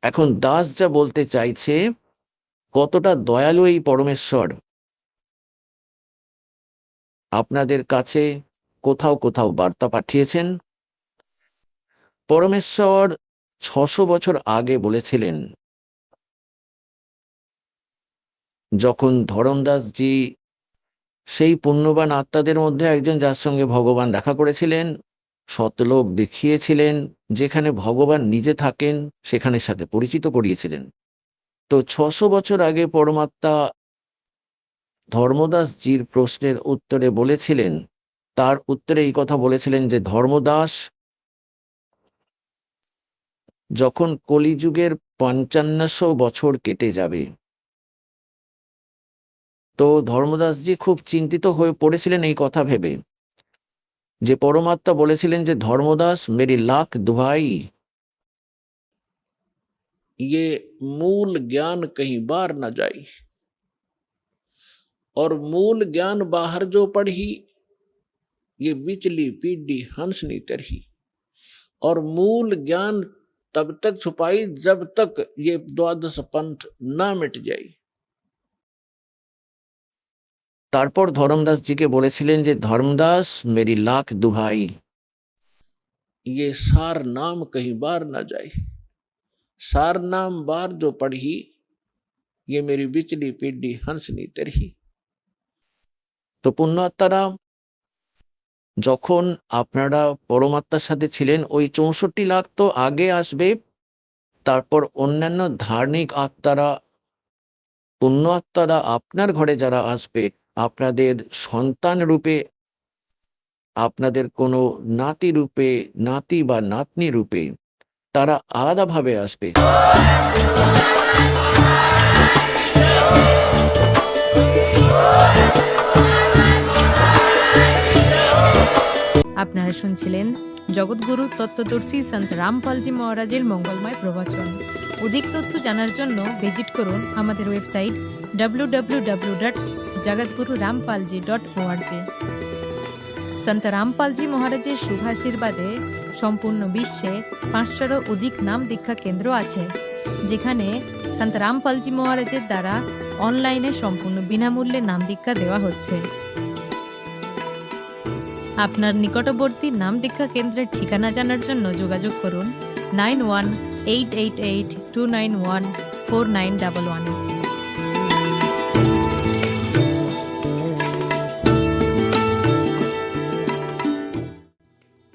এখন দাস যা বলতে চাইছে, কতটা দয়ালু এই পরমেশ্বর আপনাদের কাছে কোথাও কোথাও বার্তা পাঠিয়েছেন। পরমেশ্বর 600 বছর আগে বলেছিলেন, যখন ধরমদাসজি সেই পুণ্যবান আত্মাদের মধ্যে একজন, যার সঙ্গে ভগবান দেখা করেছিলেন, সতলোক দেখিয়েছিলেন, যেখানে ভগবান নিজে থাকেন, সেখানে সাথে পরিচিত করিয়েছিলেন। তো 600 বছর আগে পরমাত্মা ধর্মদাসজির প্রশ্নের উত্তরে বলেছিলেন, তার উত্তরে এই কথা বলেছিলেন যে ধর্মদাস, যখন কলিযুগের 5500 বছর কেটে যাবে, তো ধর্মদাসজি খুব চিন্তিত হয়ে পড়েছিলেন এই কথা ভেবে, যে পরমাত্মা বলেছিলেন যে ধর্মদাস, মেরি লাখ দুহাই, ये मूल ज्ञान कहीं बार न जाई, और मूल ज्ञान बाहर जो पढ़ी, ये बिचली पीढ़ी हंसनी तरही, और मूल ज्ञान तब तक छुपाई जब तक ये द्वादश पंथ ना मिट जाए। তারপর ধর্মদাসজিকে বলেছিলেন যে ধর্মদাস, মেরি লাখ দুহাই, ये सार नाम कहीं बार ना जाए, सार नाम बार जो पढ़ी, ये मेरी बिचली पीढ़ी हंसनी तरही। তো পুণ্য আত্মারা, যখন আপনারা পরমাত্মার সাথে ছিলেন, ওই 64 লাখ তো আগে আসবে, তারপর অন্যান্য ধার্মিক আত্মারা, পুণ্য আত্মারা আপনার ঘরে যারা আসবে, আপনাদের সন্তান রূপে, আপনাদের কোনো নাতি রূপে, নাতি বা নাতনি রূপে, তারা আলাদাভাবে আসবে। আপনারা শুনছিলেন জগৎগুরু তত্ত্বদর্শী সন্ত রামপালজি মহারাজের মঙ্গলময় প্রবচন। অধিক তথ্য জানার জন্য ভিজিট করুন আমাদের ওয়েবসাইট www.jagatgururampalji.org। সন্ত রামপালজি মহারাজের শুভাশীর্বাদে সম্পূর্ণ বিশ্বে 500-এরও অধিক নাম দীক্ষা কেন্দ্র আছে, যেখানে সন্ত রামপালজি মহারাজের দ্বারা অনলাইনে সম্পূর্ণ বিনামূল্যে নাম দীক্ষা দেওয়া হচ্ছে। আপনার নিকটবর্তী নাম দীক্ষা কেন্দ্রের ঠিকানা জানার জন্য যোগাযোগ করুন 918882914911।